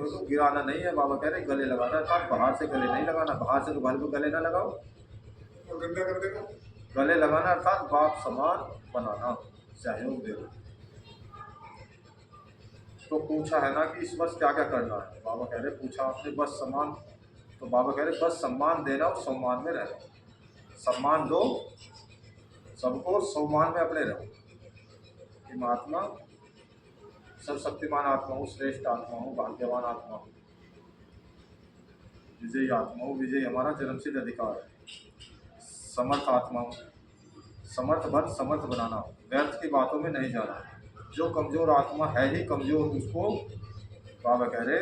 तो गिराना नहीं है, बाबा कह रहे गले लगाना था, बाहर से गले नहीं लगाना, बाहर से तो भले को गले ना लगाओ और गंदा कर देगा। गले लगाना अर्थात बाप समान बनाना, सहयोग देना। तो पूछा है ना कि इस वर्ष क्या क्या करना है, बाबा कह रहे पूछा आपने बस सम्मान, तो बाबा कह रहे बस सम्मान देना और सम्मान में रहना, सम्मान दो सबको और सम्मान में अपने रहो कि मैं आत्मा सर्वशक्तिमान आत्मा हूँ, श्रेष्ठ आत्मा हूँ, भाग्यवान आत्मा हूँ, विजयी आत्मा हूँ, विजयी हमारा जन्मसिद्ध अधिकार है, समर्थ आत्मा हूँ, समर्थ बन समर्थ बनाना, व्यर्थ की बातों में नहीं जाना। जो कमज़ोर आत्मा है ही कमज़ोर, उसको बाबा कह रहे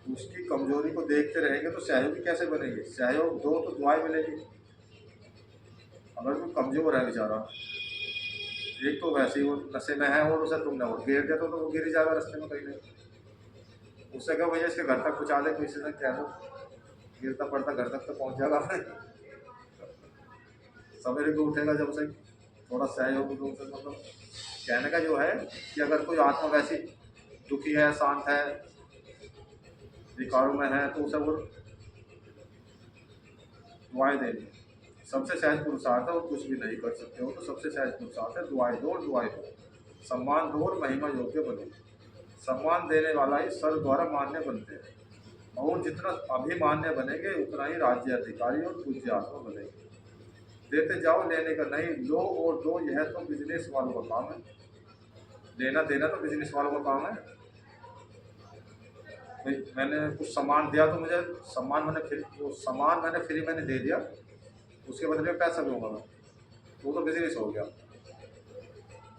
उसकी कमज़ोरी को देखते रहेंगे तो सहयोगी कैसे बनेंगे, सहयोग दो तो दुआएं मिलेगी। अगर कोई कमज़ोर है बेचारा, एक तो वैसे ही वो नशे में है और उसे तुमने और गिर दिया तो वो गिर ही जाएगा रास्ते में कहीं नहीं। उससे क्या भैया इसके घर तक पहुँचा दे, किसी ने कह दो, गिरता पड़ता घर तक तो पहुँच जाएगा अपने। सवेरे को उठेगा जब से थोड़ा सहयोग दो से, मतलब कहने का जो है कि अगर कोई आत्मा वैसी दुखी है, शांत है, विकारों में है, तो उसे वो दुआएं देनी। सबसे सहज पुरुषार्थ है और कुछ भी नहीं कर सकते हो तो सबसे सहज पुरुषार्थ है दुआएं दो और दुआएं दो, सम्मान दो और महिमा योग्य बनो। सम्मान देने वाला ही सर्व द्वारा मान्य बनते हैं और जितना अभिमान्य बनेंगे उतना ही राज्य अधिकारी और पूज्य आत्मा बनेंगे। देते जाओ, लेने का नहीं, लो और दो, यह तो बिजनेस वालों का काम है। लेना देना तो बिजनेस वालों का काम है। भाई मैंने कुछ सामान दिया तो मुझे सम्मान, मैंने फिर वो सामान मैंने फ्री मैंने दे दिया, उसके बदले में पैसा लूँगा मैं, वो तो बिजनेस हो गया।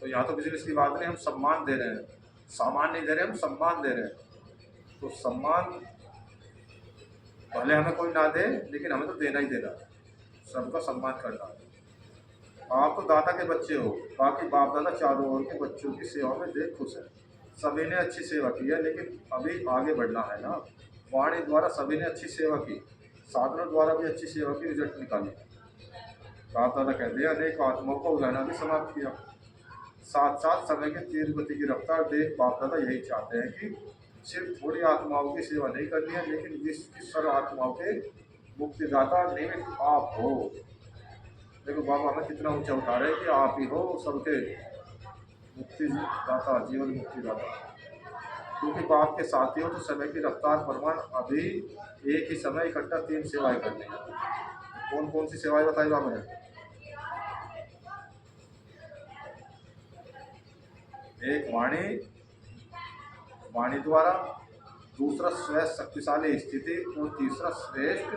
तो यहाँ तो बिजनेस की बात नहीं, हम सम्मान दे रहे हैं, सामान नहीं दे रहे, हम सम्मान दे रहे हैं। तो सम्मान भले हमें कोई ना दे लेकिन हमें तो देना ही देना, सबका सम्मान करना है। आप तो दादा के बच्चे हो, बाकी बाप दादा चारों ओर के बच्चों की सेवा में देख खुश है। सभी ने अच्छी सेवा की है लेकिन अभी आगे बढ़ना है ना। वाणी द्वारा सभी ने अच्छी सेवा की, साधनों द्वारा भी अच्छी सेवा की रिजल्ट निकाली। बाप दादा कहते हैं अनेक आत्माओं का उलहना भी समाप्त किया। साथ साथ समय के तीव्र गति की रफ्तार देख बाप दादा यही चाहते हैं कि सिर्फ थोड़ी आत्माओं की सेवा नहीं करनी है लेकिन विश्व की सर्व आत्माओं के मुक्तिदाता निमित्त आप हो। देखो बाबा हमें कितना ऊंचा उठा रहे हैं कि आप ही हो सबके मुक्तिदाता, जीवन मुक्तिदाता। क्योंकि बाप के साथी हो तो समय की रफ्तार प्रमाण अभी एक ही समय इकट्ठा 3 सेवाएं करनी है। कौन कौन सी सेवाएं बताई बाबा ने? एक वाणी, वाणी द्वारा, दूसरा श्रेष्ठ शक्तिशाली स्थिति और तीसरा श्रेष्ठ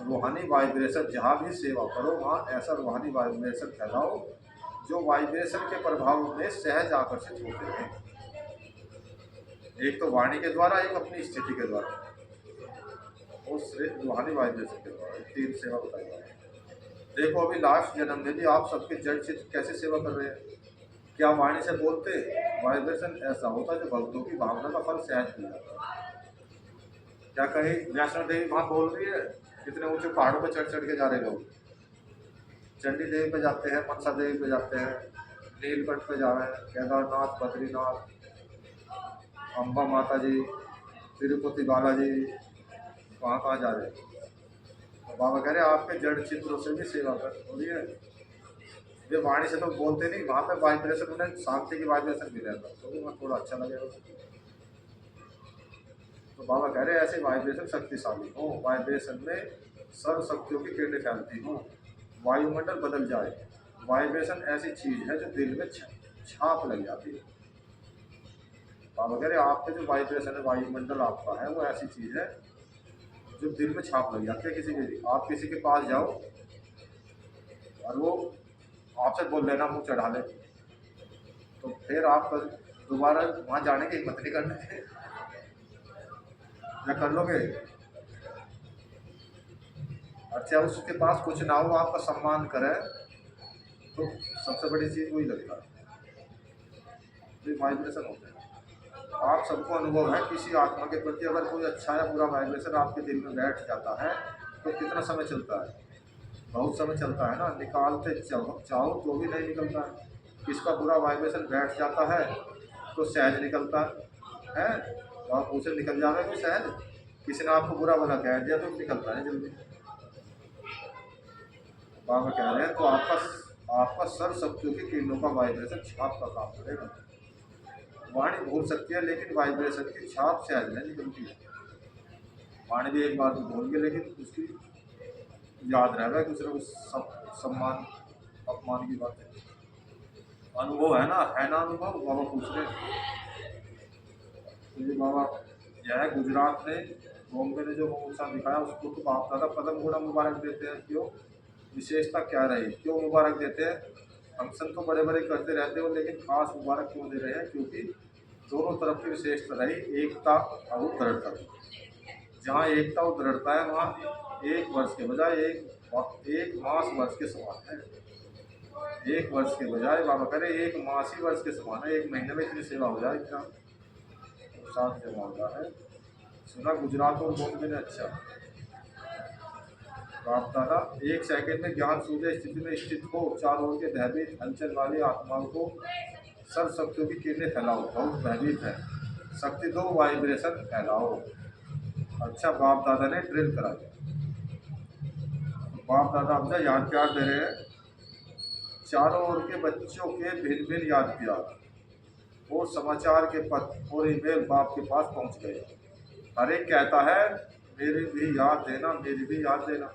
रूहानी वाइब्रेशन। जहाँ भी सेवा करो वहाँ ऐसा रूहानी वाइब्रेशन फैलाओ जो वाइब्रेशन के प्रभाव में सहज आकर्षित होते हैं। एक तो वाणी के द्वारा, एक अपनी स्थिति के द्वारा और श्रेष्ठ रूहानी वाइब्रेशन के द्वारा, 3 सेवा बताई गई है। देखो अभी लास्ट जन्म में भी आप सबके जड़ चित्र कैसे सेवा कर रहे हैं। क्या वाणी से बोलते, वाइब्रेशन ऐसा होता जो भक्तों की भावना का फल सहज मिल जाता है। क्या कहीं वैष्णो देवी वहाँ बोल रही है, कितने ऊंचे पहाड़ों पर चढ़ चढ़ के जा रहे लोग, चंडी देवी पे जाते हैं, मनसा देवी पे जाते हैं, नीलकंठ पे जा रहे हैं, केदारनाथ, बद्रीनाथ, अम्बा माता जी, तिरुपति बालाजी, कहाँ कहाँ जा रहे हैं। तो बाबा कह रहे आपके जड़ चित्रों से भी सेवा कर हो रही है। ये वाणी से तो बोलते नहीं, वहाँ पे वाइब्रेशन उन्हें शांति की वाइब्रेशन मिलेगा तो वहाँ थोड़ा अच्छा लगेगा। तो बाबा कह रहे ऐसे वाइब्रेशन शक्तिशाली हो, वाइब्रेशन में सर्व शक्तियों की किरणें फैलती हो, वायुमंडल बदल जाए। वाइब्रेशन ऐसी चीज है जो दिल में छाप लग जाती है। बाबा कह रहे आपके जो वाइब्रेशन है, वायुमंडल आपका है, वो ऐसी चीज है जो दिल में छाप लग जाती है। किसी के, आप किसी के पास जाओ और वो आपसे बोल लेना, मुँह चढ़ा ले, तो फिर आप दोबारा वहाँ जाने की हिम्मत नहीं करने या कर लोगे। अच्छा उसके पास कुछ ना हो, आपका सम्मान करे तो सबसे बड़ी चीज़ वही लगता है, ये वाइब्रेशन होते हैं। आप सबको अनुभव है किसी आत्मा के प्रति अगर कोई अच्छा या बुरा वाइब्रेशन आपके दिल में बैठ जाता है तो कितना समय चलता है, बहुत समय चलता है ना, निकालते चाहो तो भी नहीं निकलता है। किसका बुरा वाइब्रेशन बैठ जाता है तो सहज निकलता है, तो आप उसे निकल जावे कोई सहज, किसी ने आपको बुरा भला कह दिया तो निकलता है जल्दी। बाबा कह रहे हैं तो आपका सर्व शक्तियों की किरणों का वाइब्रेशन छाप का काम करेगा। वाणी भूल सकती है लेकिन वाइब्रेशन की छाप सहज नहीं निकलती है। वाणी भी एक बार तो भूल गए लेकिन उसकी याद रहेगा दूसरे को सम्मान अपमान की बात है। अनुभव है ना अनुभव बाबा पूछ रहे हैं। तो ये बाबा यह गुजरात ने बॉम्बे ने जो उत्साह दिखाया उसको तो बाप दादा पदम गुणा मुबारक देते हैं। क्यों, विशेषता क्या रही, क्यों मुबारक देते हैं? फंक्शन तो बड़े बड़े करते रहते हो लेकिन खास मुबारक क्यों दे रहे हैं? क्योंकि दोनों तरफ की विशेषता रही, एकता और दृढ़ता। जहाँ एकता और दृढ़ता है वहाँ एक वर्ष के बजाय एक मास वर्ष के समान है। एक वर्ष के बजाय बाबा करे एक मास ही वर्ष के समान है। एक महीने में इतनी सेवा हो जाए, इतना साथ जमा होता है। सुना गुजरात और बॉम्बे ने अच्छा बाप दादा एक सेकंड में ज्ञान सूर्य स्थिति में स्थित हो, चारों ओर के भयभीत हलचल वाली आत्माओं को सर्व शक्तियों की किरणें फैलाओ। बहुत भयभीत है, शक्ति दो, वाइब्रेशन फैलाओ। अच्छा बाप दादा ने ड्रिल करा दिया। बाप दादा अब याद प्यार दे रहे हैं। चारों ओर के बच्चों के भिन्न भिन्न याद प्यार और समाचार के पत्र और ईमेल बाप के पास पहुंच गए। हर एक कहता है मेरी भी याद देना, मेरी भी याद देना।